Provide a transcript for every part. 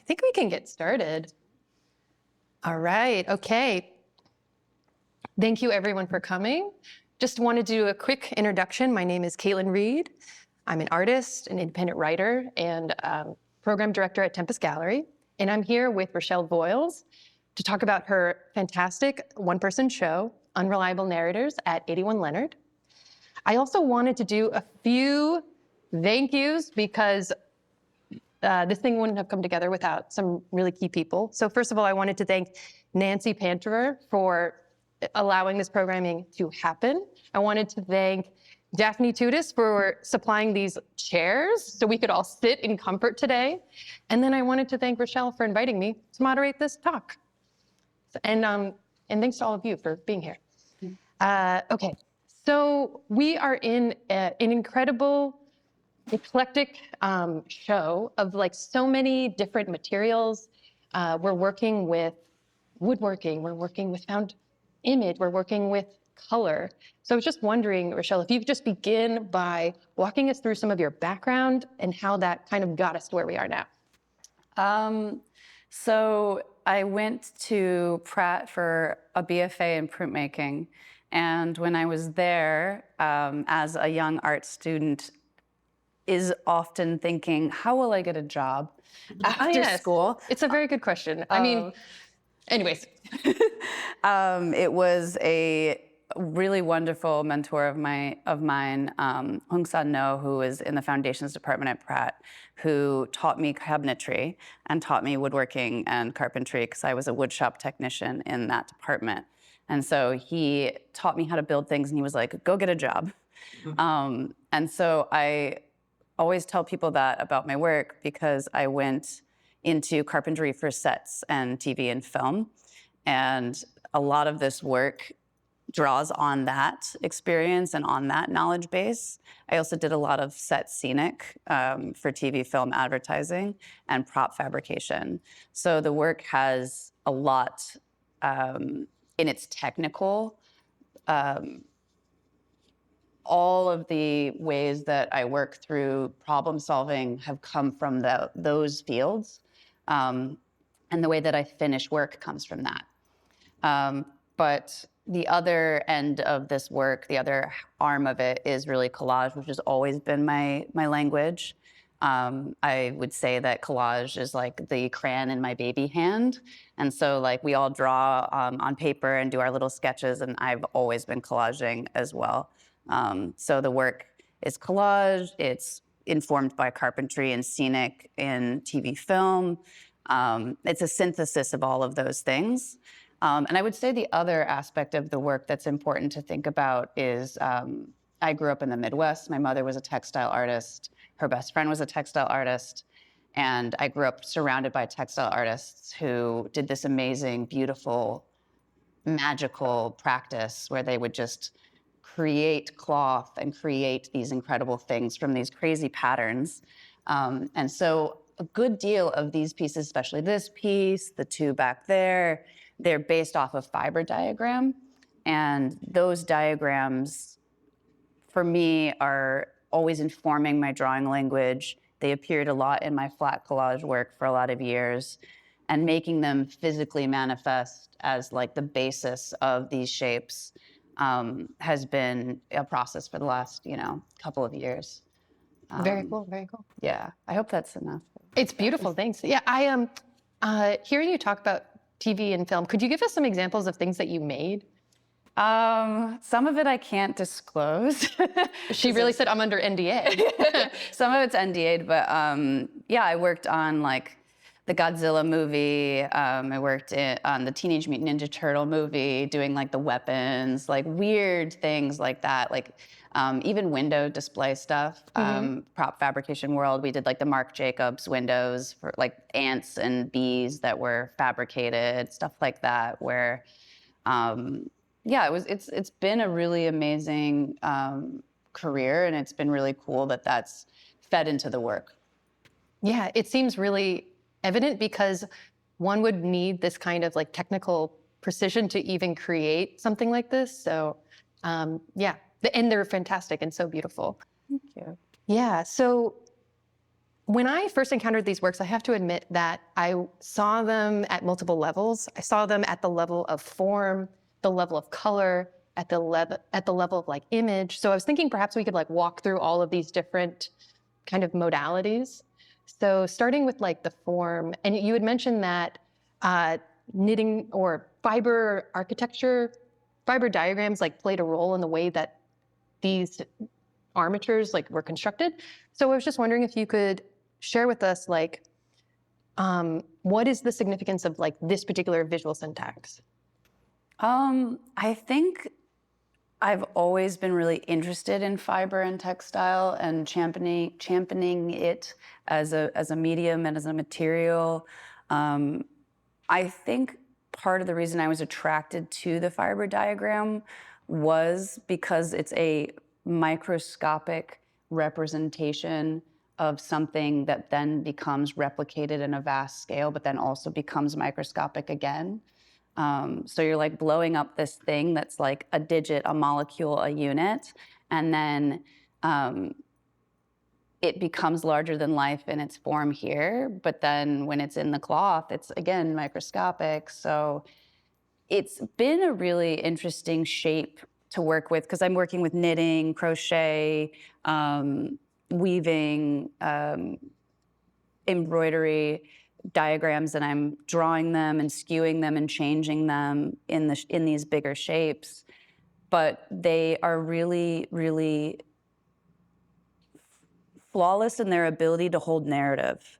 think we can get started. All right, okay. Thank you everyone for coming. Just wanted to do a quick introduction. My name is Caitlin Reid. I'm an artist, an independent writer, and program director at Tempest Gallery. And I'm here with Rochelle Voyles to talk about her fantastic one-person show, Unreliable Narrators at 81 Leonard. I also wanted to do a few thank yous because this thing wouldn't have come together without some really key people. So first of all, I wanted to thank Nancy Pantirer for allowing this programming to happen. I wanted to thank Defne Tutus for supplying these chairs so we could all sit in comfort today. And then I wanted to thank Rochelle for inviting me to moderate this talk. And thanks to all of you for being here. Okay, so we are in an incredible, eclectic show of like so many different materials. We're working with woodworking, we're working with found image, we're working with color. So I was just wondering, Rochelle, if you could just begin by walking us through some of your background and how that kind of got us to where we are now. So I went to Pratt for a BFA in printmaking. And when I was there, as a young art student, is often thinking, how will I get a job after school? It's a very good question. I mean, anyways. It was a really wonderful mentor of mine, 𝙍𝙤𝙘𝙝, who was in the foundations department at Pratt, who taught me cabinetry and taught me woodworking and carpentry because I was a woodshop technician in that department. And so he taught me how to build things and he was like, go get a job. Mm-hmm. And so I always tell people that about my work because I went into carpentry for sets and TV and film. And a lot of this work draws on that experience and on that knowledge base. I also did a lot of set scenic for TV, film, advertising, and prop fabrication. So the work has a lot in its technical. All of the ways that I work through problem solving have come from those fields. And the way that I finish work comes from that. But the other end of this work, the other arm of it is really collage, which has always been my language. I would say that collage is like the crayon in my baby hand. And so like we all draw on paper and do our little sketches, and I've always been collaging as well. So the work is collage, it's informed by carpentry and scenic in TV film. It's a synthesis of all of those things. And I would say the other aspect of the work that's important to think about is I grew up in the Midwest. My mother was a textile artist. Her best friend was a textile artist. And I grew up surrounded by textile artists who did this amazing, beautiful, magical practice where they would just create cloth and create these incredible things from these crazy patterns. And so a good deal of these pieces, especially this piece, the two back there, they're based off of fiber diagram. And those diagrams, for me, are always informing my drawing language. They appeared a lot in my flat collage work for a lot of years, and making them physically manifest as like the basis of these shapes has been a process for the last, couple of years. Very cool, very cool. Yeah, I hope that's enough. It's beautiful, thanks. Yeah, I am hearing you talk about TV and film. Could you give us some examples of things that you made? Some of it I can't disclose. She really said I'm under NDA. Some of it's NDA'd, but yeah, I worked on like the Godzilla movie. I worked on the Teenage Mutant Ninja Turtle movie, doing like the weapons, like weird things like that. Like even window display stuff, prop fabrication world. We did like the Marc Jacobs windows for like ants and bees that were fabricated, stuff like that, where, yeah, it's been a really amazing career, and it's been really cool that that's fed into the work. Yeah, it seems really evident because one would need this kind of like technical precision to even create something like this. So yeah, and they're fantastic and so beautiful. Thank you. Yeah, so when I first encountered these works, I have to admit that I saw them at multiple levels. I saw them at the level of form, the level of color, at the level of like image. So I was thinking perhaps we could like walk through all of these different kind of modalities. So starting with like the form, and you had mentioned that knitting or fiber architecture, fiber diagrams like played a role in the way that these armatures like were constructed. So I was just wondering if you could share with us like what is the significance of like this particular visual syntax? I think I've always been really interested in fiber and textile and championing it as a medium and as a material. I think part of the reason I was attracted to the fiber diagram was because it's a microscopic representation of something that then becomes replicated in a vast scale, but then also becomes microscopic again. So you're like blowing up this thing that's like a digit, a molecule, a unit, and then it becomes larger than life in its form here. But then when it's in the cloth, it's again microscopic. So it's been a really interesting shape to work with because I'm working with knitting, crochet, weaving, embroidery diagrams, and I'm drawing them and skewing them and changing them in these bigger shapes. But they are really, really flawless in their ability to hold narrative.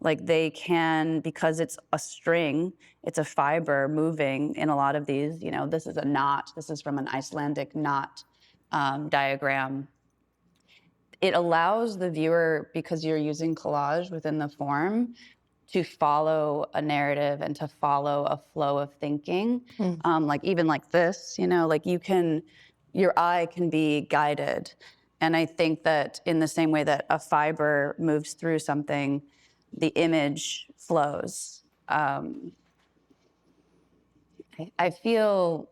Like they can, because it's a string, it's a fiber moving in a lot of these, you know, this is a knot, this is from an Icelandic knot diagram. It allows the viewer, because you're using collage within the form, to follow a narrative and to follow a flow of thinking. Like even like this, you know, like your eye can be guided. And I think that in the same way that a fiber moves through something, the image flows. I feel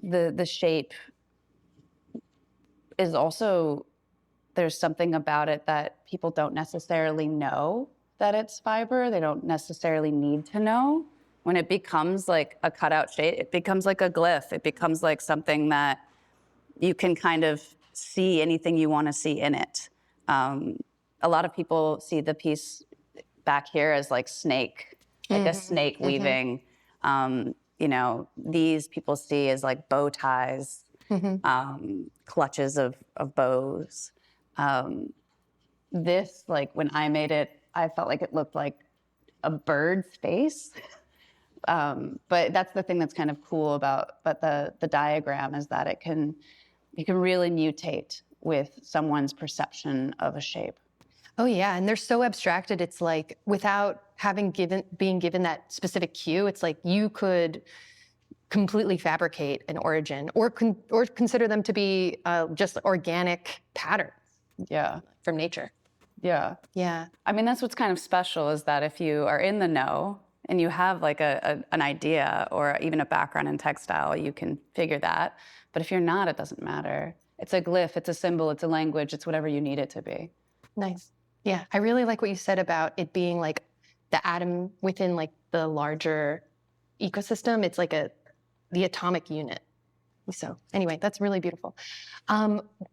the shape is also, there's something about it that people don't necessarily know that it's fiber. They don't necessarily need to know. When it becomes like a cutout shape, it becomes like a glyph. It becomes like something that you can kind of see anything you want to see in it. A lot of people see the piece back here as like snake, like a snake weaving. You know, these people see as like bow ties, clutches of bows. This, like when I made it, I felt like it looked like a bird's face. But that's the thing that's kind of cool about the diagram, is that it can really mutate with someone's perception of a shape. Oh yeah, and they're so abstracted. It's like without being given that specific cue, it's like you could completely fabricate an origin or consider them to be just organic patterns. Yeah, from nature. Yeah. Yeah. I mean, that's what's kind of special, is that if you are in the know and you have like an idea or even a background in textile, you can figure that. But if you're not, it doesn't matter. It's a glyph, it's a symbol, it's a language, it's whatever you need it to be. Nice. Yeah, I really like what you said about it being like the atom within like the larger ecosystem. It's like the atomic unit. So anyway, that's really beautiful.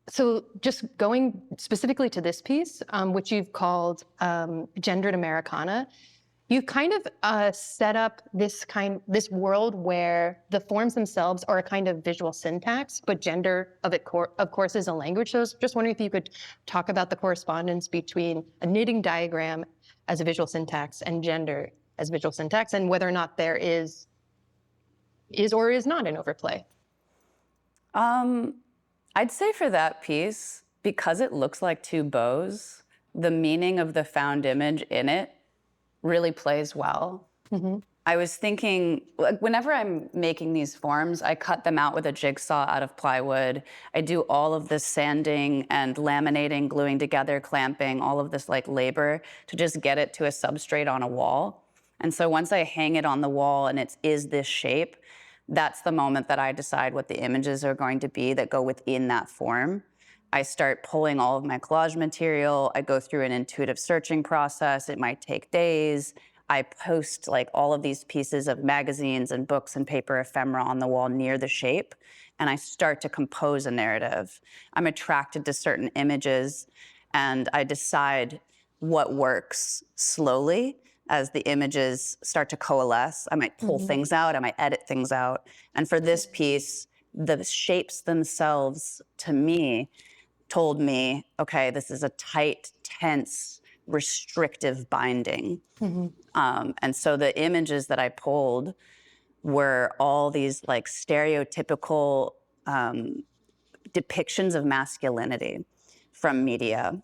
So just going specifically to this piece, which you've called Gendered Americana, you kind of set up this world where the forms themselves are a kind of visual syntax, but gender of course is a language. So I was just wondering if you could talk about the correspondence between a knitting diagram as a visual syntax and gender as visual syntax, and whether or not there is or is not an overplay. I'd say for that piece, because it looks like two bows, the meaning of the found image in it really plays well. I was thinking, whenever I'm making these forms, I cut them out with a jigsaw out of plywood. I do all of this sanding and laminating, gluing together, clamping, all of this like labor to just get it to a substrate on a wall. And so once I hang it on the wall and it is this shape, that's the moment that I decide what the images are going to be that go within that form. I start pulling all of my collage material. I go through an intuitive searching process. It might take days. I post like all of these pieces of magazines and books and paper ephemera on the wall near the shape, and I start to compose a narrative. I'm attracted to certain images, and I decide what works slowly as the images start to coalesce. I might pull things out, I might edit things out. And for this piece, the shapes themselves, to me, told me, okay, this is a tight, tense, restrictive binding. And so the images that I pulled were all these like stereotypical depictions of masculinity from media.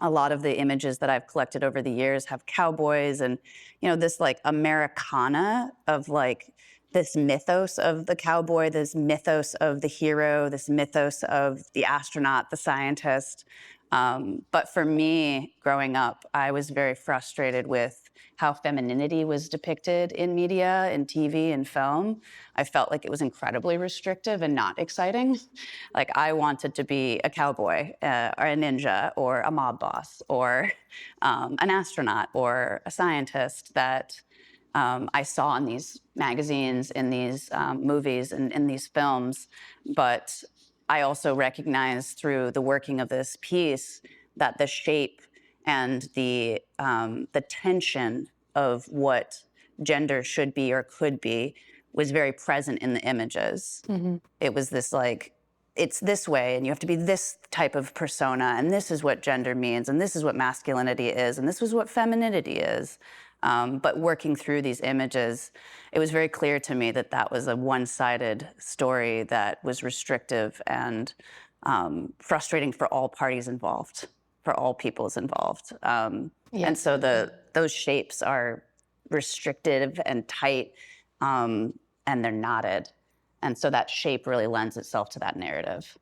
A lot of the images that I've collected over the years have cowboys and, you know, this like Americana of like this mythos of the cowboy, this mythos of the hero, this mythos of the astronaut, the scientist. But for me, growing up, I was very frustrated with how femininity was depicted in media, in TV, and film. I felt like it was incredibly restrictive and not exciting. Like I wanted to be a cowboy or a ninja or a mob boss or an astronaut or a scientist that I saw in these magazines, in these movies, and in these films. But I also recognized through the working of this piece that the shape and the tension of what gender should be or could be was very present in the images. It was this like, it's this way, and you have to be this type of persona, and this is what gender means, and this is what masculinity is, and this is what femininity is. But working through these images, it was very clear to me that that was a one-sided story that was restrictive and frustrating for all parties involved, for all peoples involved. And so those shapes are restrictive and tight, and they're knotted. And so that shape really lends itself to that narrative.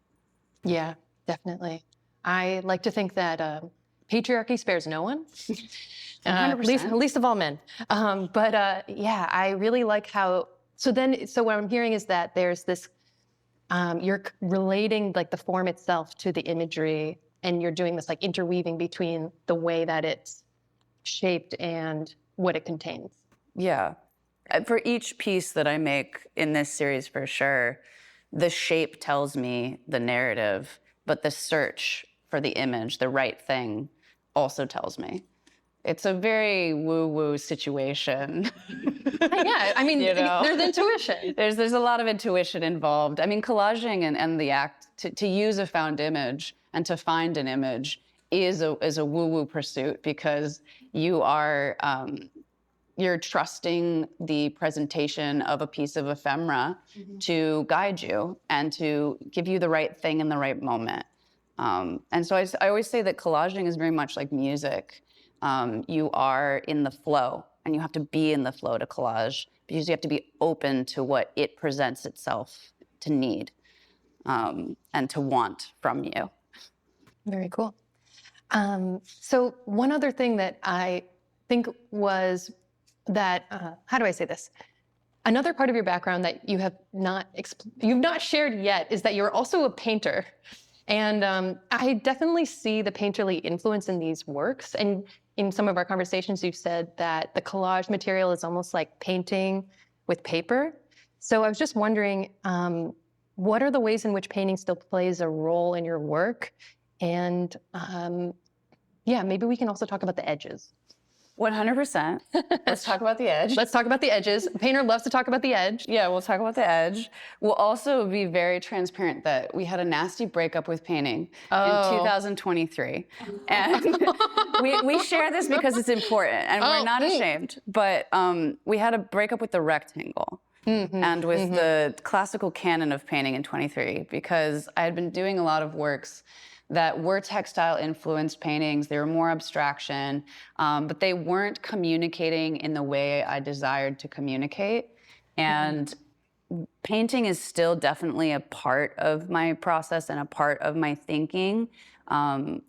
Yeah, definitely. I like to think that patriarchy spares no one. Least of all men. Yeah, I really like how, so what I'm hearing is that there's this, you're relating like the form itself to the imagery, and you're doing this like interweaving between the way that it's shaped and what it contains. Yeah. For each piece that I make in this series, for sure, the shape tells me the narrative, but the search for the image, the right thing, also tells me. It's a very woo-woo situation. Yeah, I mean, You know? there's intuition. There's a lot of intuition involved. I mean, collaging and the act to use a found image and to find an image is a woo-woo pursuit, because you are you're trusting the presentation of a piece of ephemera to guide you and to give you the right thing in the right moment. And so I always say that collaging is very much like music. You are in the flow, and you have to be in the flow to collage, because you have to be open to what it presents itself to need and to want from you. Very cool. So one other thing that I think was that, how do I say this? Another part of your background that you have you've not shared yet is that you're also a painter. And I definitely see the painterly influence in these works. And in some of our conversations, you've said that the collage material is almost like painting with paper. So I was just wondering, what are the ways in which painting still plays a role in your work? And yeah, maybe we can also talk about the edges. 100%. Let's talk about the edge. Let's talk about the edges. A painter loves to talk about the edge. Yeah, we'll talk about the edge. We'll also be very transparent that we had a nasty breakup with painting in 2023. And we share this because it's important, and we're not ashamed. But we had a breakup with the rectangle and with the classical canon of painting in 23, because I had been doing a lot of works that were textile influenced paintings. They were more abstraction, but they weren't communicating in the way I desired to communicate. And painting is still definitely a part of my process and a part of my thinking. And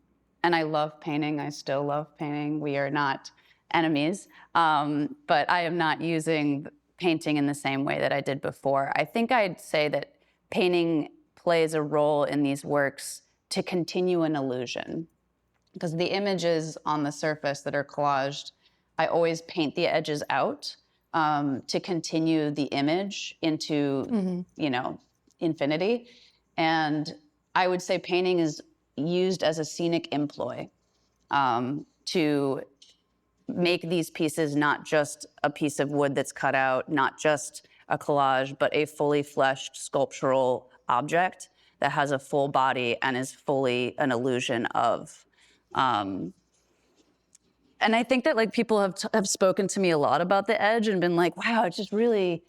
I love painting. I still love painting. We are not enemies, but I am not using painting in the same way that I did before. I think I'd say that painting plays a role in these works to continue an illusion. Because the images on the surface that are collaged, I always paint the edges out to continue the image into, you know, infinity. And I would say painting is used as a scenic employ to make these pieces not just a piece of wood that's cut out, not just a collage, but a fully fleshed sculptural object that has a full body and is fully an illusion of. And I think that like people have spoken to me a lot about the edge and been like, wow, it's just really,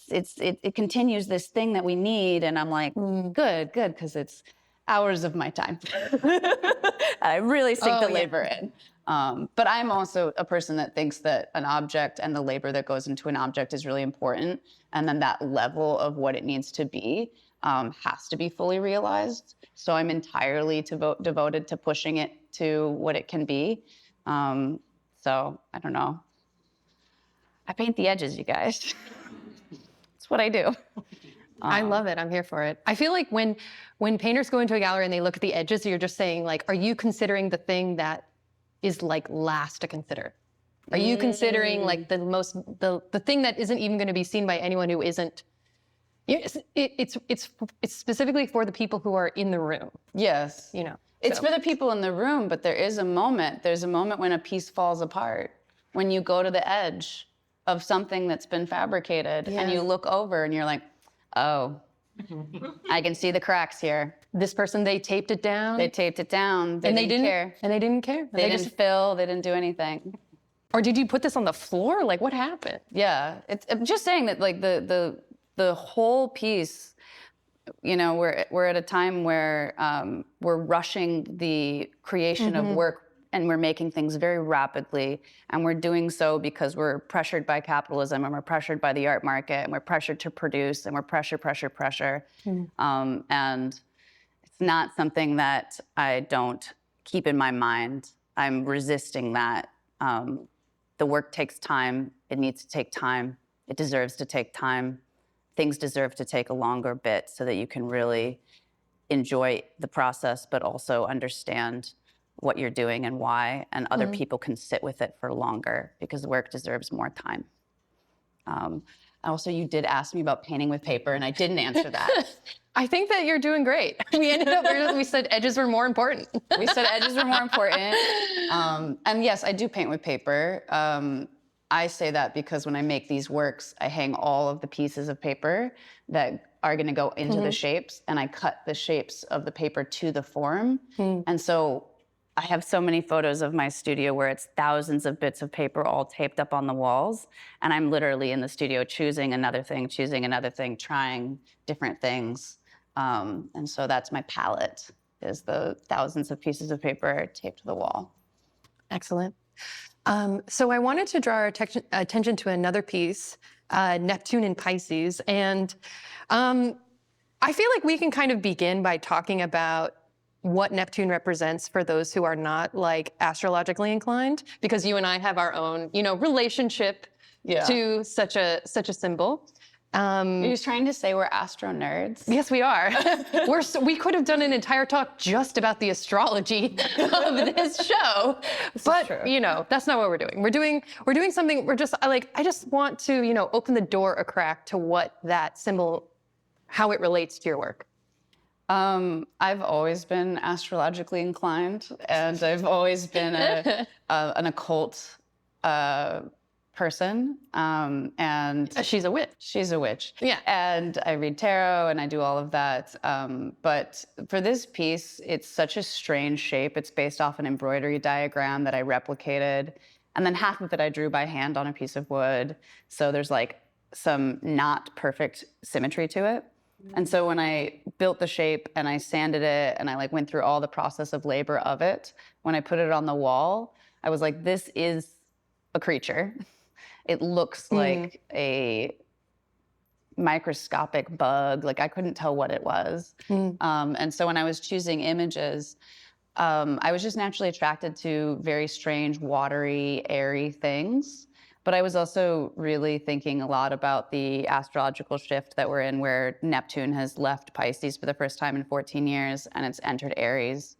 it continues this thing that we need. And I'm like, good, because it's hours of my time. I really sink the labor in. But I'm also a person that thinks that an object and the labor that goes into an object is really important. And then that level of what it needs to be has to be fully realized. So I'm entirely devoted to pushing it to what it can be. So I don't know. I paint the edges, you guys. That's what I do. I love it. I'm here for it. I feel like when painters go into a gallery and they look at the edges, you're just saying like, are you considering the thing that is like last to consider? Are you considering like the thing that isn't even going to be seen by anyone who isn't? It's specifically for the people who are in the room. Yes. You know. It's for the people in the room, but there is a moment. There's a moment when a piece falls apart, when you go to the edge of something that's been fabricated and you look over and you're like, oh, I can see the cracks here. This person, they taped it down. They taped it down. They didn't care. And they didn't care. They didn't fill. They didn't do anything. Or did you put this on the floor? Like, what happened? Yeah, I'm just saying that like the whole piece. You know, we're at a time where we're rushing the creation of work, and we're making things very rapidly, and we're doing so because we're pressured by capitalism, and we're pressured by the art market, and we're pressured to produce, and we're pressure. And it's not something that I don't keep in my mind. I'm resisting that. The work takes time. It needs to take time. It deserves to take time. Things deserve to take a longer bit so that you can really enjoy the process, but also understand what you're doing and why, and other people can sit with it for longer because the work deserves more time. Also, you did ask me about painting with paper, and I didn't answer that. I think that you're doing great. We ended up, we said edges were more important. We said edges were more important. And yes, I do paint with paper. I say that because when I make these works, I hang all of the pieces of paper that are going to go into the shapes, and I cut the shapes of the paper to the form. And so I have so many photos of my studio where it's thousands of bits of paper all taped up on the walls, and I'm literally in the studio choosing another thing, trying different things. And so that's my palette, is the thousands of pieces of paper taped to the wall. Excellent. So I wanted to draw our attention to another piece, Neptune in Pisces. And I feel like we can kind of begin by talking about what Neptune represents for those who are not like astrologically inclined, because you and I have our own, you know, relationship to such a symbol. Are you trying to say we're astro nerds? Yes, we are. We could have done an entire talk just about the astrology of this show, but you know, that's not what we're doing. We're doing something. I just want to, you know, open the door a crack to what that symbol, how it relates to your work. I've always been astrologically inclined, and I've always been an occult person, and she's a witch. She's a witch. Yeah. And I read tarot and I do all of that. But for this piece, it's such a strange shape. It's based off an embroidery diagram that I replicated. And then half of it I drew by hand on a piece of wood. So there's like some not perfect symmetry to it. And so when I built the shape and I sanded it and I like went through all the process of labor of it, when I put it on the wall, I was like, this is a creature. It looks like a microscopic bug. Like I couldn't tell what it was. And so when I was choosing images, I was just naturally attracted to very strange, watery, airy things. But I was also really thinking a lot about the astrological shift that we're in, where Neptune has left Pisces for the first time in 14 years, and it's entered Aries.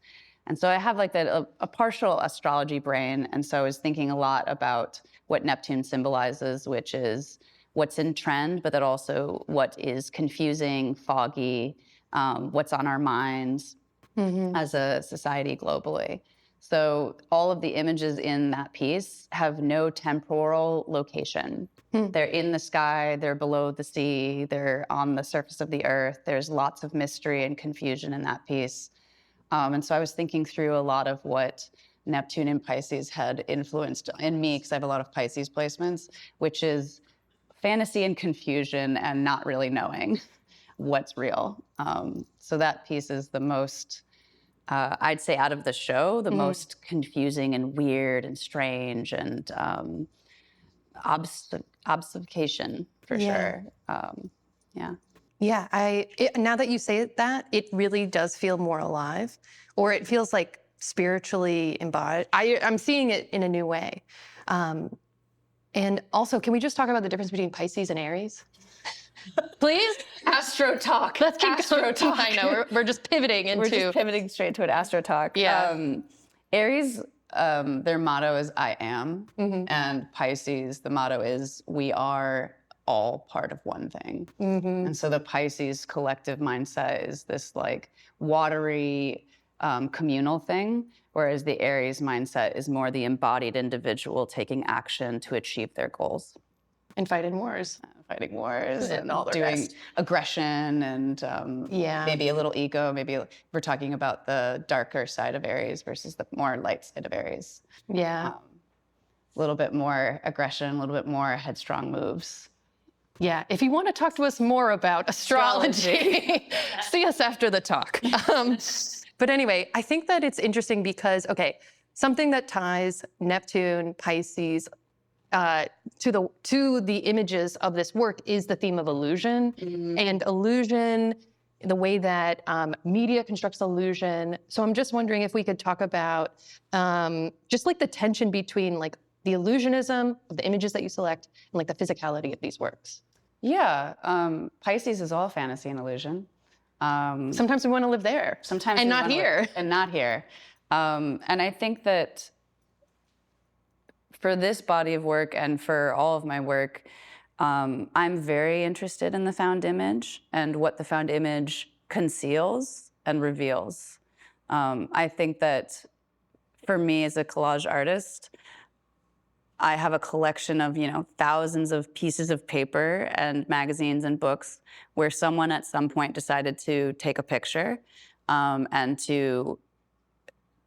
And so I have like a partial astrology brain, and so I was thinking a lot about what Neptune symbolizes, which is what's in trend, but that also what is confusing, foggy, what's on our minds as a society globally. So all of the images in that piece have no temporal location. They're in the sky, they're below the sea, they're on the surface of the earth. There's lots of mystery and confusion in that piece. And so I was thinking through a lot of what Neptune in Pisces had influenced in me, because I have a lot of Pisces placements, which is fantasy and confusion and not really knowing what's real. So that piece is the most, I'd say out of the show, the most confusing and weird and strange and obfuscation for sure. Yeah. Yeah, now that you say that, it really does feel more alive, or it feels like spiritually embodied. I'm seeing it in a new way. And also, can we just talk about the difference between Pisces and Aries? Please? Astro talk. Let's keep Astro talk. I know, we're just pivoting into... We're just pivoting straight to an astro talk. Yeah. Aries, their motto is I am. And Pisces, the motto is we are all part of one thing. And so the Pisces collective mindset is this like watery, communal thing, whereas the Aries mindset is more the embodied individual taking action to achieve their goals. And fighting wars. Fighting wars and all the doing rest. Aggression and maybe a little ego. Maybe we're talking about the darker side of Aries versus the more light side of Aries. Yeah. A little bit more aggression, a little bit more headstrong moves. Yeah, if you want to talk to us more about astrology, see us after the talk. But anyway, I think that it's interesting because, okay, something that ties Neptune, Pisces, to the images of this work is the theme of illusion. And illusion, the way that media constructs illusion. So I'm just wondering if we could talk about just like the tension between like the illusionism of the images that you select and like the physicality of these works. Yeah, Pisces is all fantasy and illusion. Sometimes we want to live there. Sometimes and we not wanna here. live, and not here. And I think that for this body of work and for all of my work, I'm very interested in the found image and what the found image conceals and reveals. I think that for me as a collage artist, I have a collection of, thousands of pieces of paper and magazines and books where someone at some point decided to take a picture and to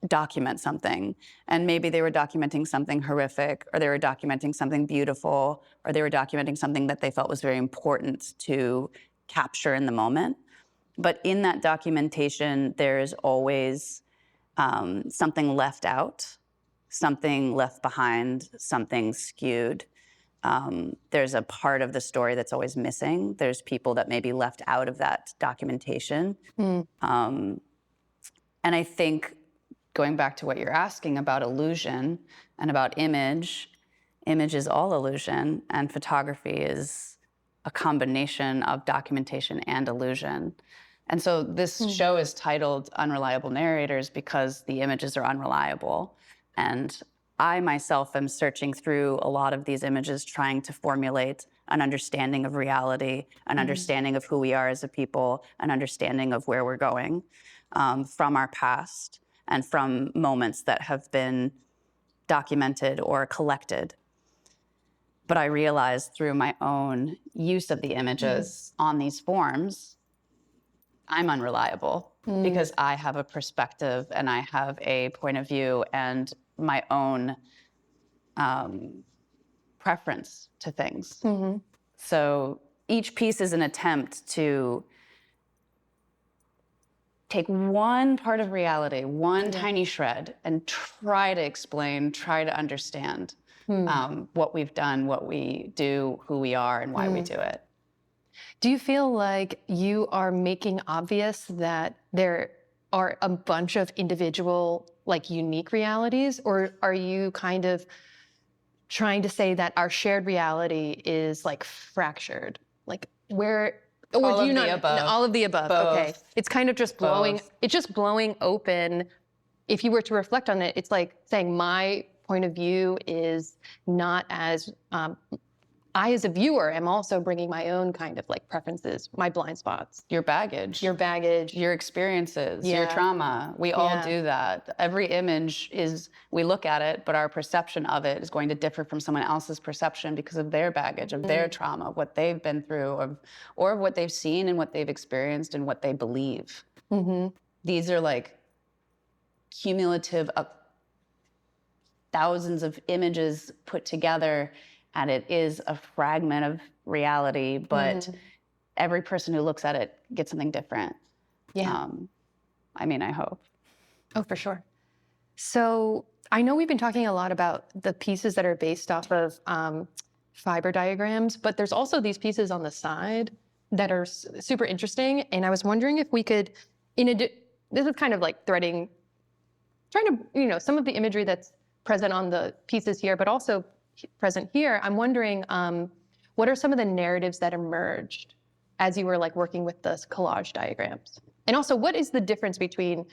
document something. And maybe they were documenting something horrific, or they were documenting something beautiful, or they were documenting something that they felt was very important to capture in the moment. But in that documentation, there is always something left out, something left behind, something skewed. There's a part of the story that's always missing. There's people that may be left out of that documentation. And I think, going back to what you're asking about illusion and about image is all illusion, and photography is a combination of documentation and illusion. And so this show is titled Unreliable Narrators because the images are unreliable. And I myself am searching through a lot of these images, trying to formulate an understanding of reality, an understanding of who we are as a people, an understanding of where we're going from our past and from moments that have been documented or collected. But I realized through my own use of the images on these forms, I'm unreliable because I have a perspective and I have a point of view and my own preference to things. So each piece is an attempt to take one part of reality, one tiny shred, and try to explain, try to understand what we've done, what we do, who we are, and why we do it. Do you feel like you are making obvious that there are a bunch of individual, like unique realities, or are you kind of trying to say that our shared reality is like fractured, like where. Or All do of you the not? above. No, all of the above. Both. Okay, it's kind of just blowing. Both. It's just blowing open. If you were to reflect on it, it's like saying my point of view is not as. I, as a viewer, am also bringing my own kind of like preferences, my blind spots, Your baggage. your baggage, your experiences, your Yeah. trauma. We all Yeah. do that. Every image is, we look at it, but our perception of it is going to differ from someone else's perception because of their baggage, of their trauma, what they've been through, or what they've seen and what they've experienced and what they believe. These are like cumulative thousands of images put together, and it is a fragment of reality, but every person who looks at it gets something different. Yeah. I mean, I hope. Oh, for sure. So I know we've been talking a lot about the pieces that are based off of fiber diagrams, but there's also these pieces on the side that are super interesting. And I was wondering if we could, this is kind of like trying to, some of the imagery that's present on the pieces here, but also present here. I'm wondering, what are some of the narratives that emerged as you were like working with the collage diagrams? And also, what is the difference between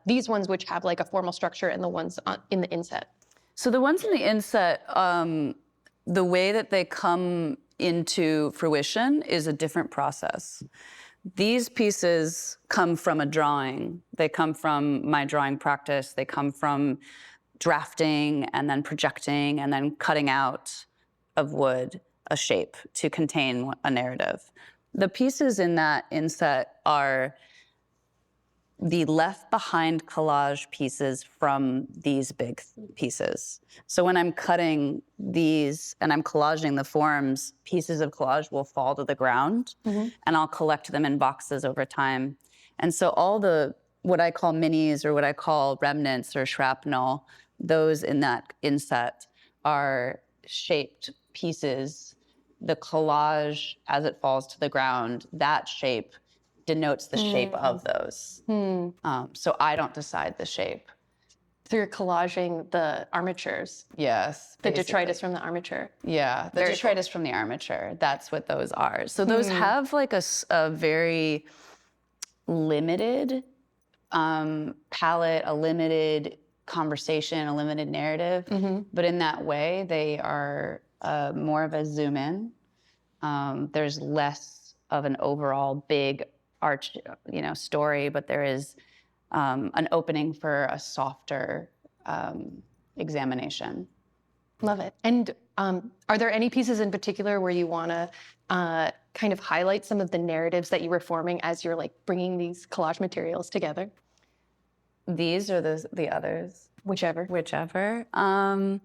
these ones which have like a formal structure and the ones in the inset? So the ones in the inset, the way that they come into fruition is a different process. These pieces come from a drawing. They come from my drawing practice. They come from drafting and then projecting and then cutting out of wood a shape to contain a narrative. The pieces in that inset are the left behind collage pieces from these big pieces. So when I'm cutting these and I'm collaging the forms, pieces of collage will fall to the ground and I'll collect them in boxes over time. And so all the, what I call minis or what I call remnants or shrapnel, those in that inset are shaped pieces. The collage, as it falls to the ground, that shape denotes the shape of those. So I don't decide the shape. So you're collaging the armatures. Yes. The basically. detritus from the armature. Yeah, the detritus from the armature. That's what those are. So those have like a very limited palette, a limited conversation, a limited narrative. But in that way, they are more of a zoom in. There's less of an overall big arch, story, but there is an opening for a softer examination. Love it. And are there any pieces in particular where you want to kind of highlight some of the narratives that you were forming as you're like bringing these collage materials together? These or the others? Whichever. Whichever. I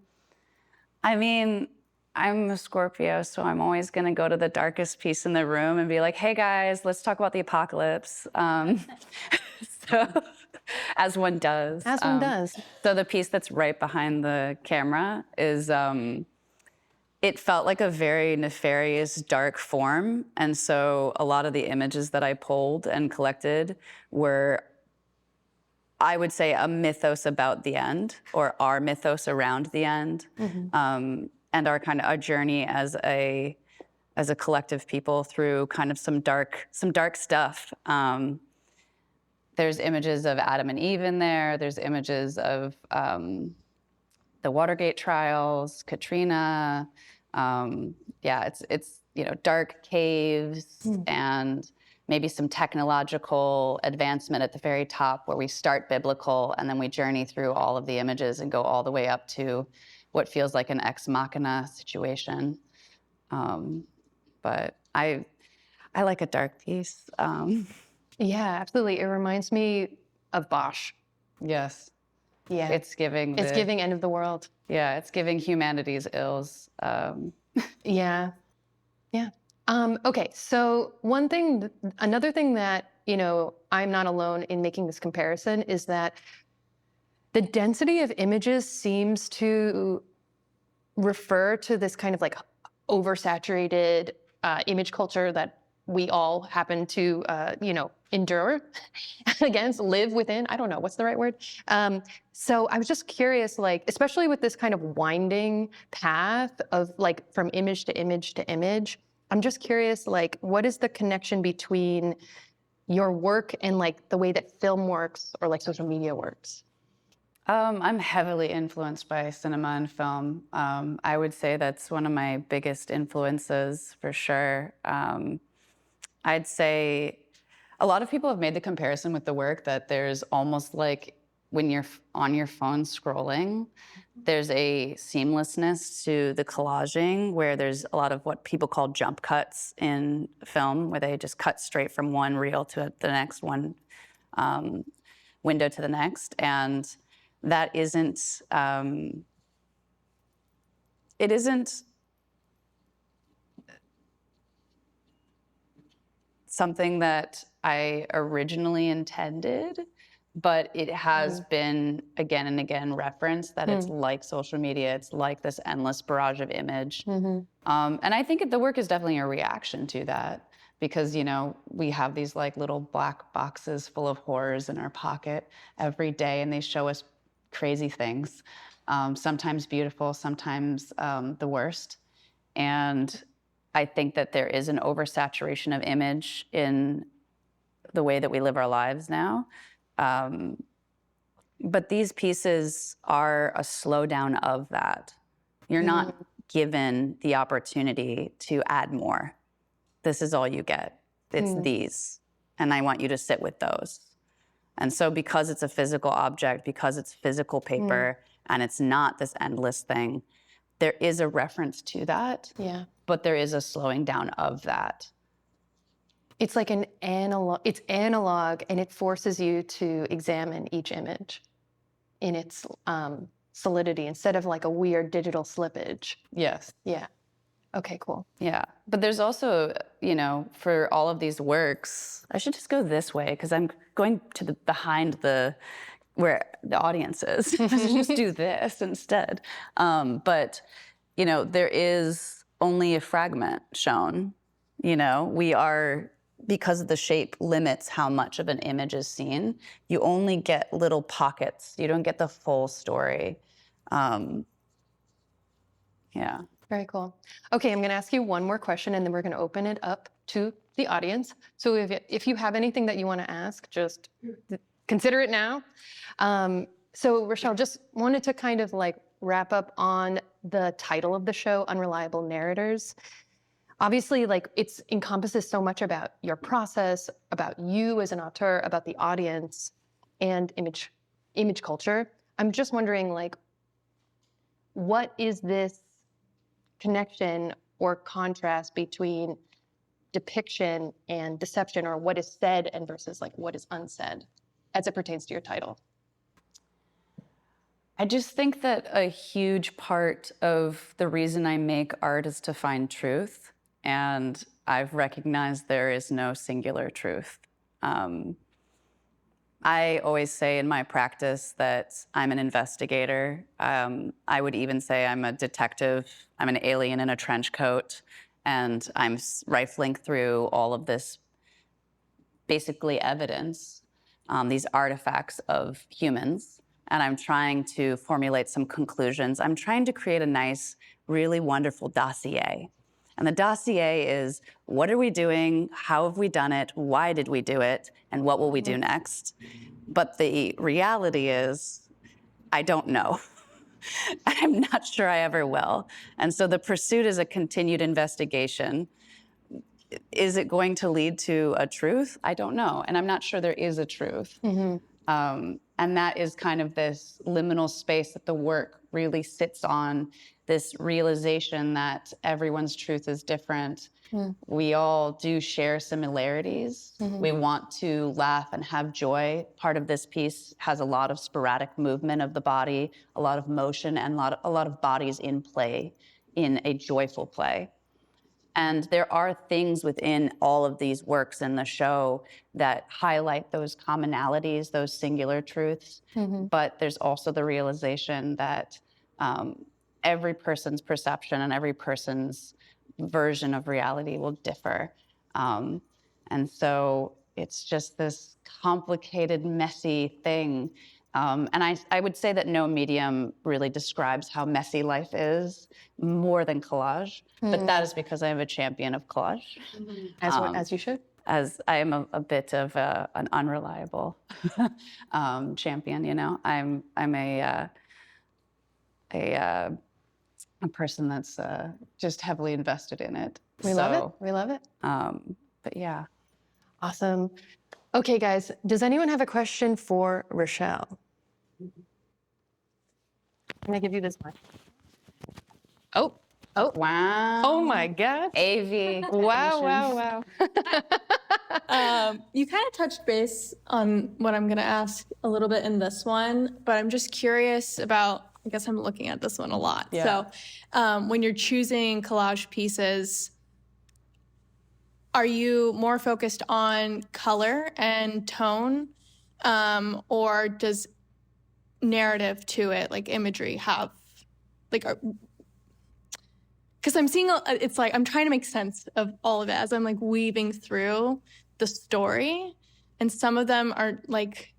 mean, I'm a Scorpio, so I'm always going to go to the darkest piece in the room and be like, hey guys, let's talk about the apocalypse. So, as one does. As one does. So the piece that's right behind the camera is, it felt like a very nefarious, dark form. And so a lot of the images that I pulled and collected were, I would say, a mythos about the end, or our mythos around the end. And our kind of our journey as a collective people through kind of some dark stuff. There's images of Adam and Eve in there. There's images of the Watergate trials, Katrina. Yeah, it's dark caves and maybe some technological advancement at the very top where we start biblical and then we journey through all of the images and go all the way up to what feels like an ex machina situation. But I like a dark piece. Yeah, absolutely. It reminds me of Bosch. Yes. Yeah. It's giving end of the world. Yeah, it's giving humanity's ills. Yeah. Yeah. Okay, so another thing that, I'm not alone in making this comparison is that the density of images seems to refer to this kind of like oversaturated image culture that we all happen to, endure against, live within. I don't know, what's the right word? So I was just curious, like, especially with this kind of winding path of like from image to image to image, I'm just curious, like, what is the connection between your work and like the way that film works or like social media works? I'm heavily influenced by cinema and film. I would say that's one of my biggest influences for sure. I'd say a lot of people have made the comparison with the work that there's almost like when you're on your phone scrolling, there's a seamlessness to the collaging where there's a lot of what people call jump cuts in film, where they just cut straight from one reel to the next one window to the next. And that isn't, it isn't something that I originally intended, but it has been again and again referenced that it's like social media, it's like this endless barrage of image. And I think the work is definitely a reaction to that because, you know, we have these like little black boxes full of horrors in our pocket every day and they show us crazy things, sometimes beautiful, sometimes the worst. And I think that there is an oversaturation of image in the way that we live our lives now. But these pieces are a slowdown of that. You're not given the opportunity to add more. This is all you get. It's these. And I want you to sit with those. And so because it's a physical object, because it's physical paper, and it's not this endless thing, there is a reference to that. Yeah. But there is a slowing down of that. It's like an analog, it's analog, and it forces you to examine each image in its solidity instead of like a weird digital slippage. Yes. Yeah. Okay, cool. Yeah. But there's also, you know, for all of these works, I should just go this way because I'm going to the behind the where the audience is. I should just do this instead. But, you know, there is only a fragment shown. You know, we are, because the shape limits how much of an image is seen, you only get little pockets. You don't get the full story. Yeah. Very cool. Okay, I'm going to ask you one more question, and then we're going to open it up to the audience. So if you have anything that you want to ask, just consider it now. So Rochelle, just wanted to kind of like wrap up on the title of the show, Unreliable Narrators. Obviously, like it encompasses so much about your process, about you as an auteur, about the audience, and image culture. I'm just wondering, like, what is this connection or contrast between depiction and deception, or what is said and versus like what is unsaid as it pertains to your title? I just think that a huge part of the reason I make art is to find truth. And I've recognized there is no singular truth. I always say in my practice that I'm an investigator. I would even say I'm a detective. I'm an alien in a trench coat. And I'm rifling through all of this basically evidence, these artifacts of humans. And I'm trying to formulate some conclusions. I'm trying to create a nice, really wonderful dossier. And the dossier is, what are we doing? How have we done it? Why did we do it? And what will we do next? But the reality is, I don't know. I'm not sure I ever will. And so the pursuit is a continued investigation. Is it going to lead to a truth? I don't know. And I'm not sure there is a truth. And that is kind of this liminal space that the work really sits on, this realization that everyone's truth is different. We all do share similarities. We want to laugh and have joy. Part of this piece has a lot of sporadic movement of the body, a lot of motion, and a lot of bodies in play, in a joyful play. And there are things within all of these works in the show that highlight those commonalities, those singular truths. But there's also the realization that every person's perception and every person's version of reality will differ. And so it's just this complicated, messy thing. And I would say that no medium really describes how messy life is more than collage, but that is because I am a champion of collage. As you should. As I am a bit of an unreliable champion, you know. I'm a person that's just heavily invested in it. We love it. We love it. But yeah. Awesome. Okay, guys, does anyone have a question for Rochelle? I'm gonna give you this one. Oh, Wow. oh my God. AV. Wow. You kind of touched base on what I'm going to ask a little bit in this one, but I'm just curious about, I guess I'm looking at this one a lot. Yeah. So when you're choosing collage pieces, are you more focused on color and tone, or does narrative to it, like imagery, have, like, because I'm seeing, it's like, I'm trying to make sense of all of it as I'm like weaving through the story. And some of them are like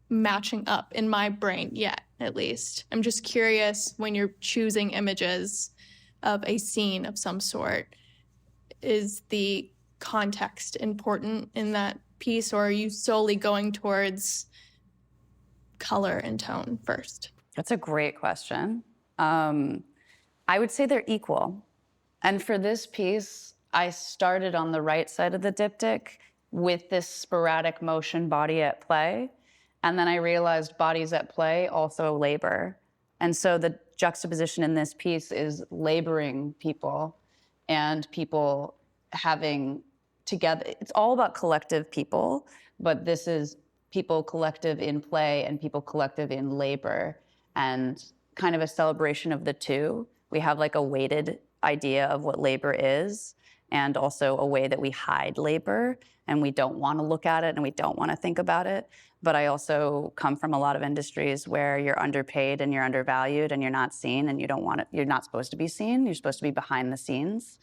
matching up in my brain yet, at least. I'm just curious, when you're choosing images of a scene of some sort, is the context important in that piece, or are you solely going towards color and tone first? That's a great question. I would say they're equal. And for this piece, I started on the right side of the diptych with this sporadic motion body at play. And then I realized bodies at play also labor. And so the juxtaposition in this piece is laboring people and people having together. It's all about collective people, but this is people collective in play and people collective in labor, and kind of a celebration of the two. We have like a weighted idea of what labor is, and also a way that we hide labor, and we don't want to look at it and we don't want to think about it. But I also come from a lot of industries where you're underpaid and you're undervalued and you're not seen, and you're not supposed to be seen. You're supposed to be behind the scenes.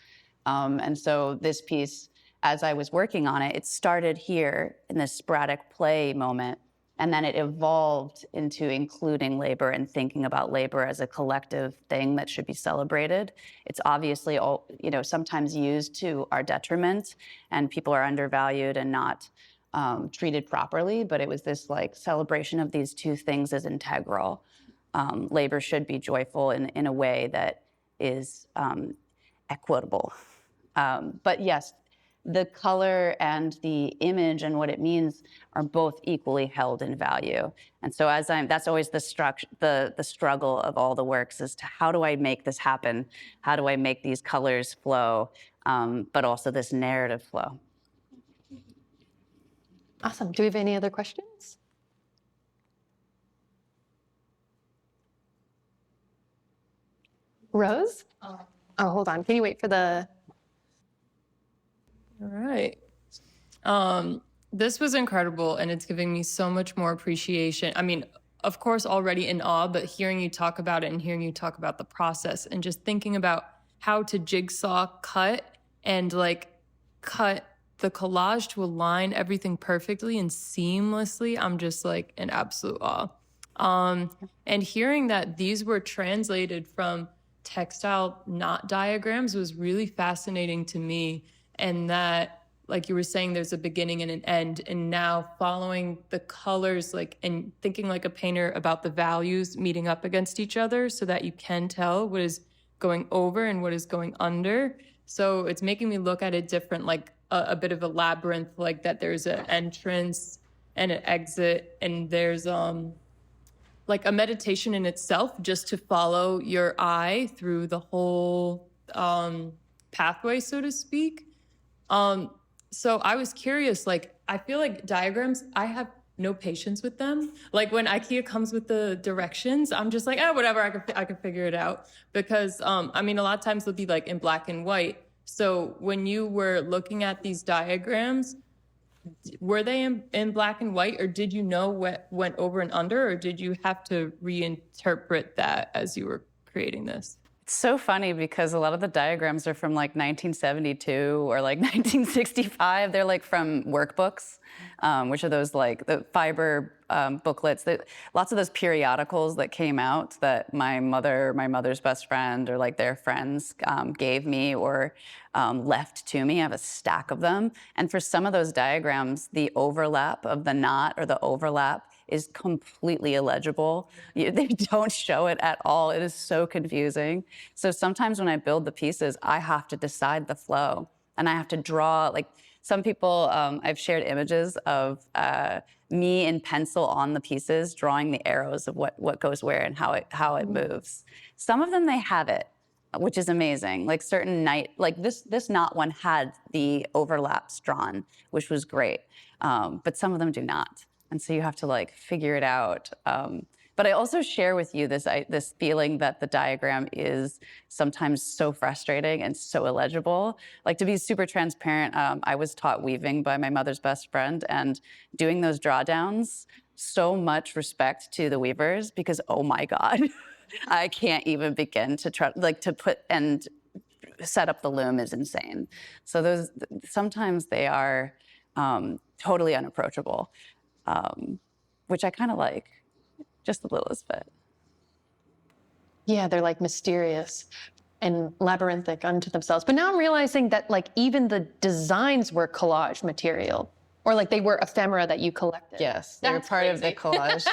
And so this piece, as I was working on it, it started here in this sporadic play moment, and then it evolved into including labor and thinking about labor as a collective thing that should be celebrated. It's obviously all, sometimes used to our detriment, and people are undervalued and not treated properly, but it was this like celebration of these two things as integral. Labor should be joyful in a way that is equitable. But yes, the color and the image and what it means are both equally held in value. And so that's always the struggle of all the works, is to how do I make this happen? How do I make these colors flow, but also this narrative flow? Awesome. Do we have any other questions? Rose? Oh, hold on. Can you wait for the... All right. This was incredible, and it's giving me so much more appreciation. I mean, of course, already in awe, but hearing you talk about it and hearing you talk about the process and just thinking about how to jigsaw cut and like cut the collage to align everything perfectly and seamlessly, I'm just like in absolute awe. And hearing that these were translated from textile knot diagrams was really fascinating to me. And that, like you were saying, there's a beginning and an end. And now following the colors, like, and thinking like a painter about the values meeting up against each other so that you can tell what is going over and what is going under. So it's making me look at it different, like a bit of a labyrinth, like that there's an entrance and an exit, and there's like a meditation in itself just to follow your eye through the whole pathway, so to speak. So I was curious, like, I feel like diagrams, I have no patience with them. Like when IKEA comes with the directions, I'm just like, whatever, I can figure it out. Because, I mean, a lot of times they'll be like in black and white. So when you were looking at these diagrams, were they in black and white, or did you know what went over and under, or did you have to reinterpret that as you were creating this? so funny because a lot of the diagrams are from like 1972 or like 1965. They're like from workbooks, which are those like the fiber booklets. Lots of those periodicals that came out that my mother's best friend, or like their friends gave me or left to me. I have a stack of them. And for some of those diagrams, the overlap of the knot or the overlap is completely illegible. They don't show it at all. It is so confusing. So sometimes when I build the pieces, I have to decide the flow, and I have to draw, like some people, I've shared images of me in pencil on the pieces, drawing the arrows of what goes where and how it moves. Some of them, they have it, which is amazing. Like certain like this knot one had the overlaps drawn, which was great. But some of them do not. And so you have to like figure it out. But I also share with you this feeling that the diagram is sometimes so frustrating and so illegible. Like, to be super transparent, I was taught weaving by my mother's best friend, and doing those drawdowns, so much respect to the weavers, because oh my God, I can't even begin to try, like, to put and set up the loom is insane. So those, sometimes they are totally unapproachable. Which I kind of like, just the littlest bit. Yeah, they're like mysterious and labyrinthic unto themselves. But now I'm realizing that like even the designs were collage material, or like they were ephemera that you collected. Yes, they're That's part of the crazy. collage.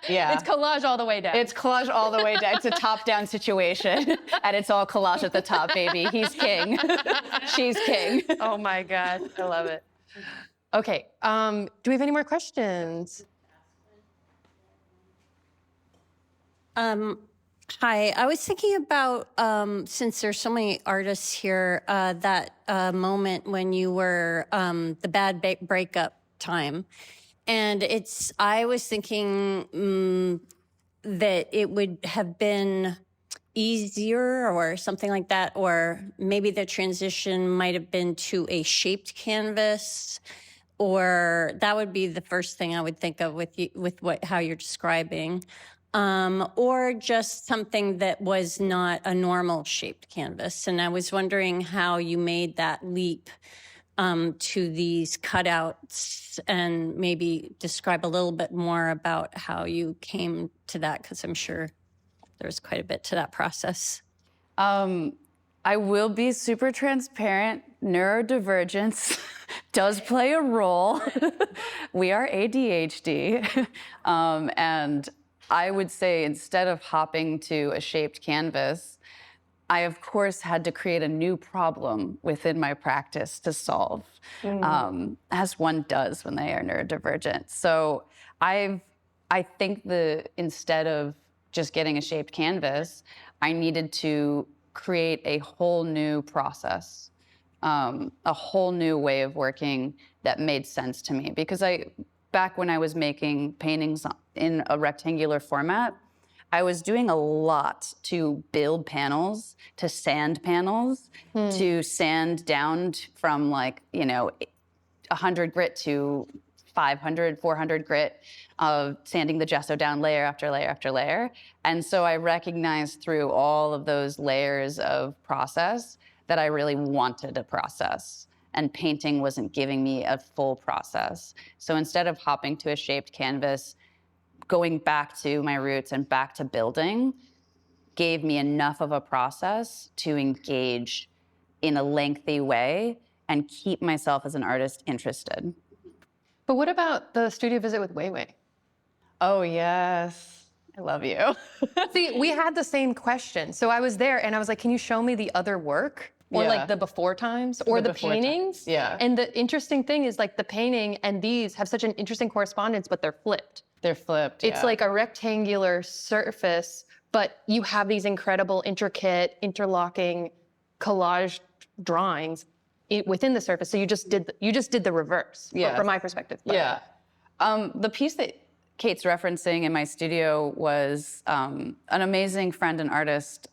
Yeah. It's collage all the way down. It's collage all the way down. It's a top-down situation, and it's all collage at the top, baby. He's king. She's king. Oh my God, I love it. Okay, do we have any more questions? Hi, I was thinking about, since there's so many artists here, that moment when you were the bad breakup time. And I was thinking that it would have been easier or something like that, or maybe the transition might have been to a shaped canvas, or that would be the first thing I would think of with how you're describing. Or just something that was not a normal shaped canvas. And I was wondering how you made that leap to these cutouts, and maybe describe a little bit more about how you came to that, because I'm sure there's quite a bit to that process. I will be super transparent. Neurodivergence does play a role. We are ADHD. And I would say, instead of hopping to a shaped canvas, I, of course, had to create a new problem within my practice to solve, as one does when they are neurodivergent. So I think instead of just getting a shaped canvas, I needed to create a whole new process, a whole new way of working that made sense to me. Because back when I was making paintings in a rectangular format, I was doing a lot to build panels, to sand panels, to sand down from 100 grit to 500, 400 grit, of sanding the gesso down layer after layer after layer. And so I recognized through all of those layers of process that I really wanted a process. And painting wasn't giving me a full process. So instead of hopping to a shaped canvas, going back to my roots and back to building gave me enough of a process to engage in a lengthy way and keep myself as an artist interested. But what about the studio visit with Wei? Oh, yes. I love you. See, we had the same question. So I was there and I was like, can you show me the other work? Or like the before times, or the paintings. Yeah. And the interesting thing is like the painting and these have such an interesting correspondence, but they're flipped. They're flipped. It's like a rectangular surface, but you have these incredible, intricate, interlocking collage drawings within the surface. So you just did the reverse, from my perspective. But. Yeah. The piece that Cait's referencing in my studio was an amazing friend and artist,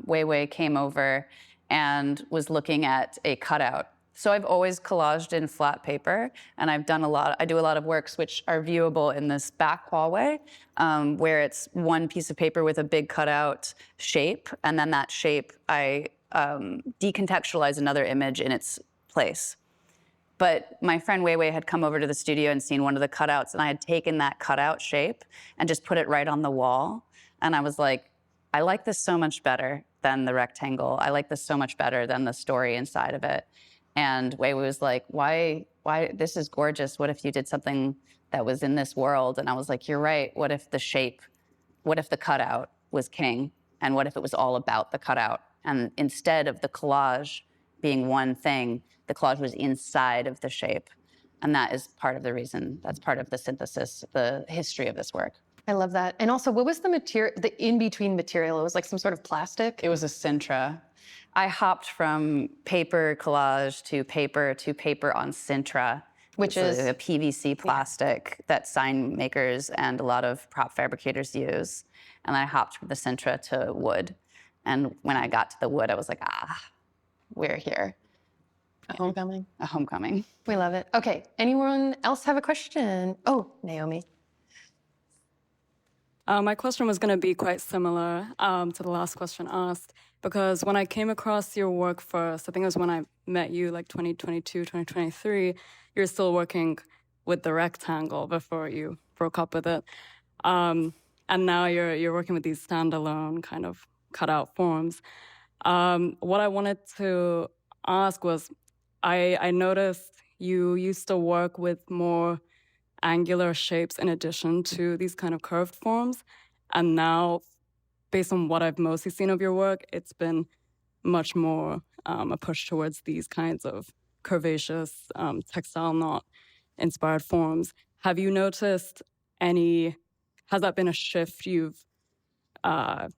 Wei, came over and was looking at a cutout So I've always collaged in flat paper, and I do a lot of works which are viewable in this back hallway, where it's one piece of paper with a big cutout shape, and then that shape, I decontextualize another image in its place. But my friend 𝙍𝙬 had come over to the studio and seen one of the cutouts, and I had taken that cutout shape and just put it right on the wall. And I was like, I like this so much better than the rectangle. I like this so much better than the story inside of it. And 𝙍𝙬 was like, why, this is gorgeous. What if you did something that was in this world? And I was like, you're right. What if the cutout was king? And what if it was all about the cutout? And instead of the collage being one thing, the collage was inside of the shape. And that is part of the reason, that's part of the synthesis, the history of this work. I love that. And also, what was the material, the in-between material? It was like some sort of plastic? It was a Sintra. I hopped from paper collage to paper on Sintra, which is a PVC plastic that sign makers and a lot of prop fabricators use. And I hopped from the Sintra to wood. And when I got to the wood, I was like, we're here. A homecoming. A homecoming. We love it. Okay, anyone else have a question? Oh, Naomi. My question was going to be quite similar to the last question asked, because when I came across your work first, I think it was when I met you, like 2022, 2023, you were still working with the rectangle before you broke up with it. And now you're working with these standalone kind of cutout forms. What I wanted to ask was, I noticed you used to work with more angular shapes in addition to these kind of curved forms. And now, based on what I've mostly seen of your work, it's been much more a push towards these kinds of curvaceous, textile knot inspired forms. Have you noticed has that been a shift you've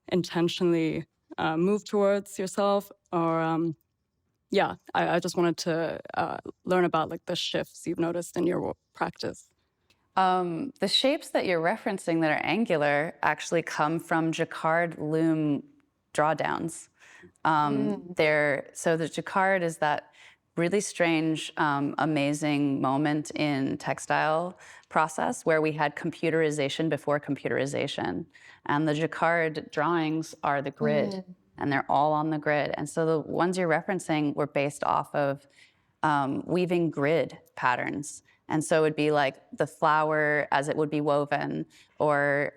intentionally moved towards yourself? Or, I just wanted to learn about like the shifts you've noticed in your practice. The shapes that you're referencing that are angular actually come from jacquard loom drawdowns. So the jacquard is that really strange, amazing moment in textile process where we had computerization before computerization. And the jacquard drawings are the grid, and they're all on the grid. And so the ones you're referencing were based off of weaving grid patterns. And so it would be like the flower as it would be woven, or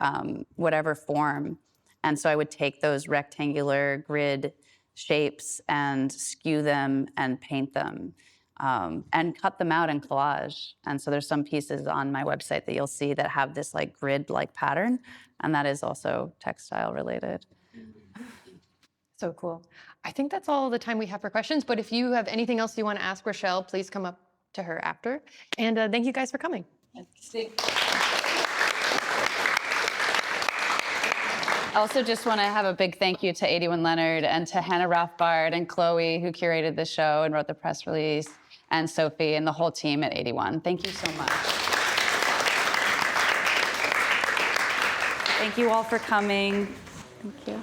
whatever form. And so I would take those rectangular grid shapes and skew them and paint them and cut them out in collage. And so there's some pieces on my website that you'll see that have this like grid-like pattern, and that is also textile related. So cool. I think that's all the time we have for questions, but if you have anything else you want to ask Rochelle, please come up to her after. And thank you guys for coming. I also just want to have a big thank you to 81 Leonard and to Hannah Rothbard and Chloe, who curated the show and wrote the press release, and Sophie and the whole team at 81. Thank you so much. Thank you all for coming. Thank you.